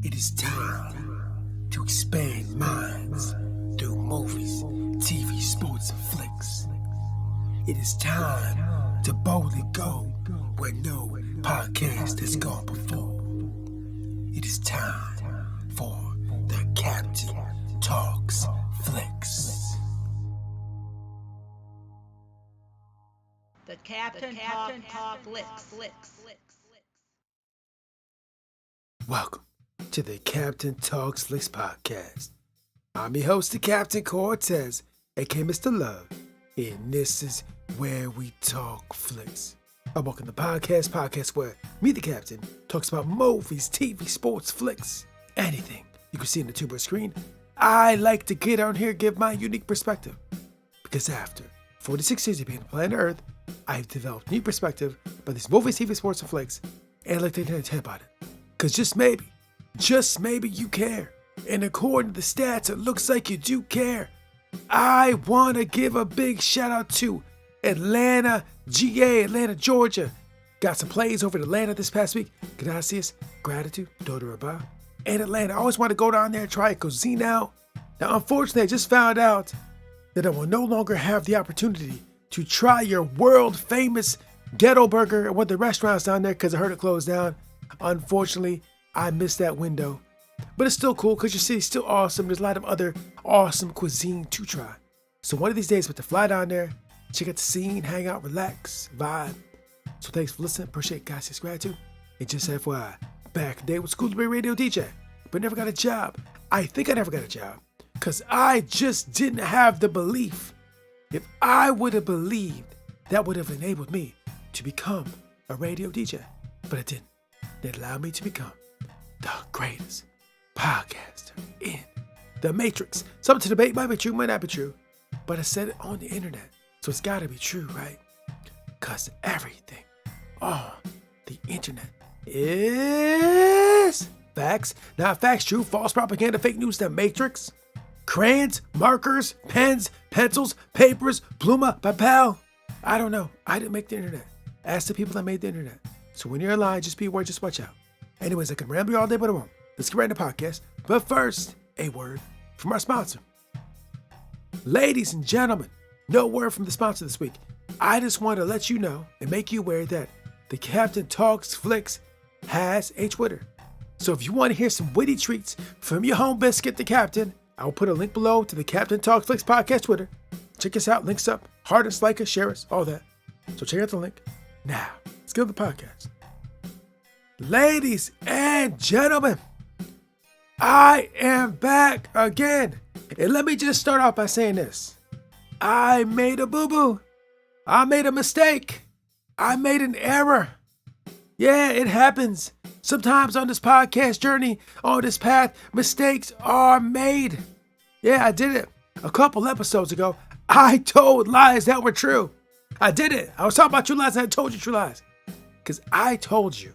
It is time to expand minds through movies, TV, sports, and flicks. It is time to boldly go where no podcast has gone before. It is time for the Captain Talks Flicks. The Captain Talk Flicks. Welcome to the Captain Talks Flicks podcast. I'm your host, the Captain Cortez, aka Mr. Love, and this is where we talk flicks. I'm welcome to the podcast where me, the Captain, talks about movies, TV, sports, flicks, anything you can see on the tuber screen. I like to get on here and give my unique perspective, because after 46 years of being on planet Earth, I've developed new perspective about these movies, TV, sports, and flicks, and I'd like to tell you about it. Because just maybe you care. And according to the stats, it looks like you do care. I want to give a big shout out to Atlanta, Georgia. Got some plays over in Atlanta this past week. Gracias, gratitude, Dodoraba. And Atlanta, I always want to go down there and try cuisine out. Now, unfortunately, I just found out that I will no longer have the opportunity to try your world famous ghetto burger at one of the restaurants down there because I heard it closed down. Unfortunately, I missed that window. But it's still cool because your city's still awesome. There's a lot of other awesome cuisine to try. So one of these days, we're to fly down there, check out the scene, hang out, relax, vibe. So thanks for listening. Appreciate it, guys. It's gratitude. And just FYI, back in the day was school to be a radio DJ, but never got a job. I think I never got a job because I just didn't have the belief. If I would have believed, that would have enabled me to become a radio DJ. But it didn't. It allowed me to become the greatest podcaster in the Matrix. Something to debate, might be true, might not be true. But I said it on the internet, so it's gotta be true, right? Because everything on the internet is facts, not facts, true, false propaganda, fake news, the Matrix. Crayons, markers, pens, pencils, papers, pluma, papel. I don't know. I didn't make the internet. Ask the people that made the internet. So when you're online, just be aware, just watch out. Anyways, I can ramble all day, but I won't. Let's get right into the podcast. But first, a word from our sponsor. Ladies and gentlemen, no word from the sponsor this week. I just want to let you know and make you aware that the Captain Talks Flicks has a Twitter. So if you want to hear some witty treats from your home biscuit, the Captain, I will put a link below to the Captain Talks Flicks podcast Twitter. Check us out, links up, heart us, like us, share us, all that. So check out the link. Now, let's get to the podcast. Ladies and gentlemen, I am back again. And let me just start off by saying this. I made a boo-boo. I made a mistake. I made an error. Yeah, it happens. Sometimes on this podcast journey, on this path, mistakes are made. Yeah, I did it. A couple episodes ago, I told lies that were true. I did it. I was talking about true lies and I told you true lies. Because I told you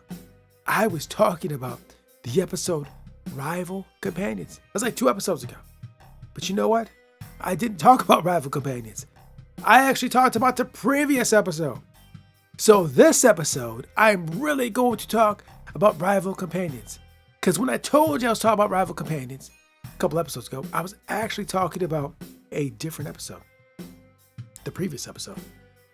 I was talking about the episode Rival Companions. That was like 2 episodes ago. But you know what? I didn't talk about Rival Companions. I actually talked about the previous episode. So this episode, I'm really going to talk about Rival Companions. Because when I told you I was talking about Rival Companions a couple episodes ago, I was actually talking about a different episode. The previous episode.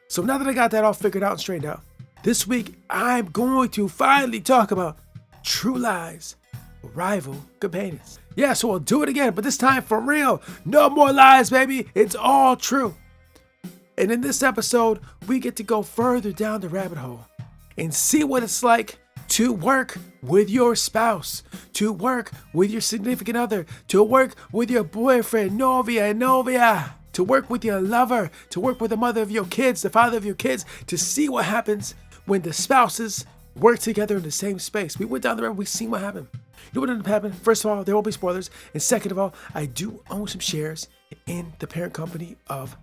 So now that I got that all figured out and straightened out, this week I'm going to finally talk about True Lies, Rival Companions. Yeah, so we'll do it again, but this time for real. No more lies, baby. It's all true. And in this episode, we get to go further down the rabbit hole and see what it's like to work with your spouse, to work with your significant other, to work with your boyfriend, novia, to work with your lover, to work with the mother of your kids, the father of your kids, to see what happens when the spouses work together in the same space. We went down the road, we seen what happened. You know what ended up happening? First of all, there will be spoilers. And second of all, I do own some shares in the parent company of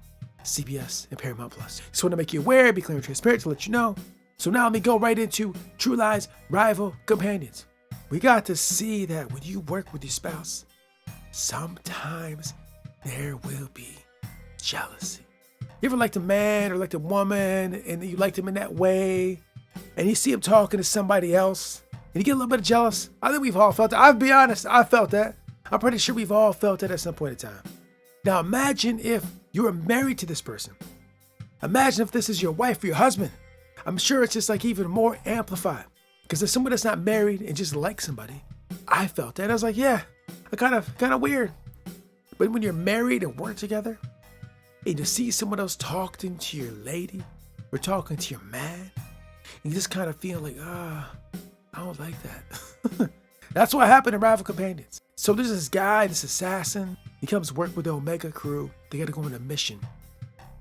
CBS and Paramount Plus. Just want to make you aware, be clear and transparent to let you know. So now let me go right into True Lies, Rival Companions. We got to see that when you work with your spouse, sometimes there will be jealousy. You ever liked a man or liked a woman and you liked him in that way and you see him talking to somebody else and you get a little bit jealous. I think we've all felt that. I'll be honest, I felt that. I'm pretty sure we've all felt it at some point in time. Now imagine if you were married to this person. Imagine if this is your wife or your husband. I'm sure it's just like even more amplified. Because if someone that's not married and just likes somebody, I felt that. I was like, yeah, kind of weird. But when you're married and work together, and you see someone else talking to your lady or talking to your man, and you just kind of feel like, I don't like that. That's what happened in Rival Companions. So there's this guy, this assassin. He comes work with the Omega crew. They got to go on a mission.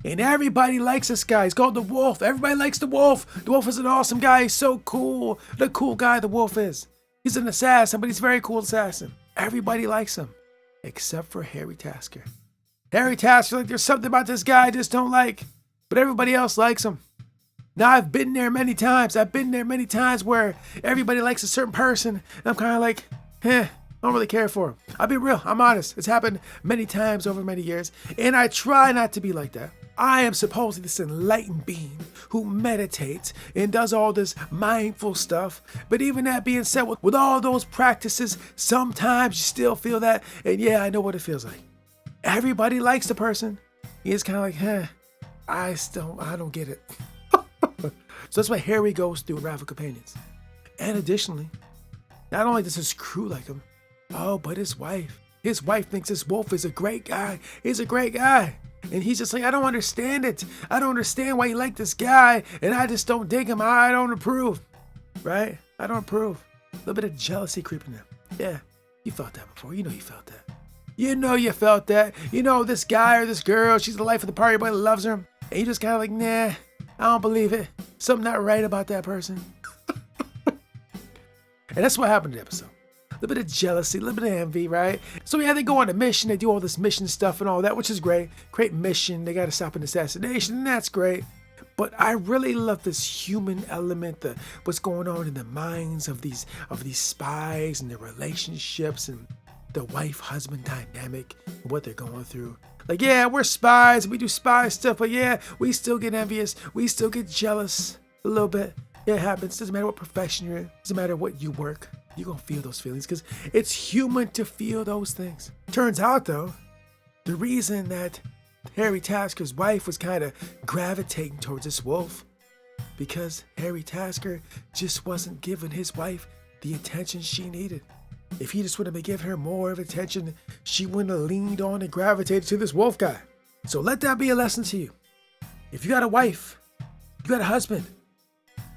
And everybody likes this guy. He's called the Wolf. Everybody likes the Wolf. The Wolf is an awesome guy. He's so cool. The cool guy the Wolf is. He's an assassin, but he's a very cool assassin. Everybody likes him, except for Harry Tasker. Harry Tasker, like, there's something about this guy I just don't like, but everybody else likes him. Now, I've been there many times. I've been there many times where everybody likes a certain person, and I'm kind of like, I don't really care for him. I'll be real. I'm honest. It's happened many times over many years, and I try not to be like that. I am supposedly this enlightened being who meditates and does all this mindful stuff. But even that being said, with all those practices, sometimes you still feel that. And yeah, I know what it feels like. Everybody likes the person. It's kind of like, I don't get it. So that's what Harry goes through in Rival Companions. And additionally, not only does his crew like him, but his wife. His wife thinks this Wolf is a great guy. He's a great guy. And he's just like, I don't understand it. I don't understand why you like this guy. And I just don't dig him. I don't approve. Right? I don't approve. A little bit of jealousy creeping in. Yeah, you felt that before. You know you felt that. You know you felt that. You know this guy or this girl, she's the life of the party, everybody loves her. And you just kind of like, nah, I don't believe it. Something not right about that person. And that's what happened in the episode. A little bit of jealousy, a little bit of envy, right? So yeah, they go on a mission, they do all this mission stuff and all that, which is great. Great mission, they gotta stop an assassination, and that's great. But I really love this human element, what's going on in the minds of these spies and their relationships and the wife-husband dynamic and what they're going through. Like, yeah, we're spies, we do spy stuff, but yeah, we still get envious, we still get jealous a little bit. Yeah, it happens, doesn't matter what profession you're in, doesn't matter what you work. You're going to feel those feelings because it's human to feel those things. Turns out, though, the reason that Harry Tasker's wife was kind of gravitating towards this Wolf because Harry Tasker just wasn't giving his wife the attention she needed. If he just would have been giving her more of attention, she wouldn't have leaned on and gravitated to this Wolf guy. So let that be a lesson to you. If you got a wife, you got a husband,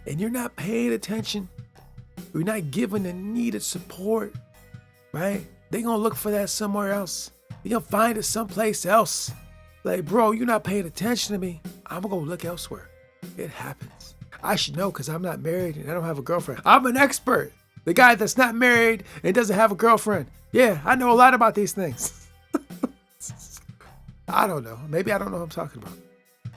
and you're not paying attention, you're not giving the needed support, right? They're going to look for that somewhere else. They're going to find it someplace else. Like, bro, you're not paying attention to me. I'm going to look elsewhere. It happens. I should know because I'm not married and I don't have a girlfriend. I'm an expert. The guy that's not married and doesn't have a girlfriend. Yeah, I know a lot about these things. I don't know. Maybe I don't know what I'm talking about.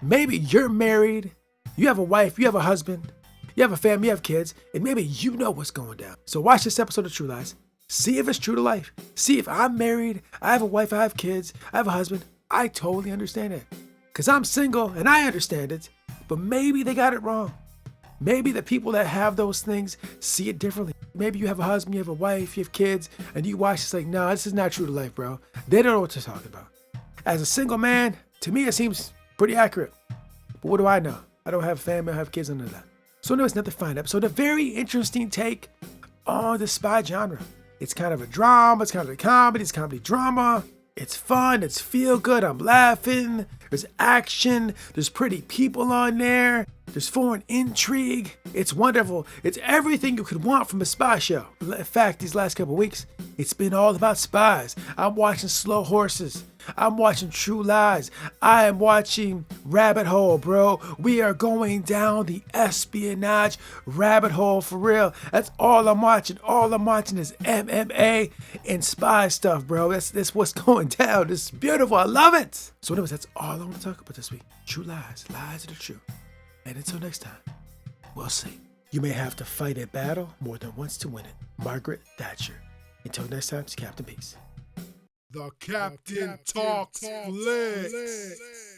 Maybe you're married. You have a wife. You have a husband. You have a family, you have kids, and maybe you know what's going down. So watch this episode of True Lies. See if it's true to life. See if I'm married, I have a wife, I have kids, I have a husband. I totally understand it. Because I'm single and I understand it, but maybe they got it wrong. Maybe the people that have those things see it differently. Maybe you have a husband, you have a wife, you have kids, and you watch this like, no, this is not true to life, bro. They don't know what they're talking about. As a single man, to me, it seems pretty accurate. But what do I know? I don't have a family, I have kids, none of that. So anyways, another fine episode. A very interesting take on the spy genre. It's kind of a drama, it's kind of a comedy, it's comedy drama. It's fun, it's feel good, I'm laughing. There's action, there's pretty people on there. There's foreign intrigue. It's wonderful. It's everything you could want from a spy show. In fact, these last couple of weeks, it's been all about spies. I'm watching Slow Horses. I'm watching True Lies. I am watching Rabbit Hole, bro. We are going down the espionage rabbit hole for real. That's all I'm watching. All I'm watching is MMA and spy stuff, bro. That's what's going down. It's beautiful. I love it. So anyways, that's all I want to talk about this week. True Lies. Lies are the truth. And until next time, we'll see. You may have to fight a battle more than once to win it. Margaret Thatcher. Until next time, it's Captain Peace. The Captain Talks Flicks.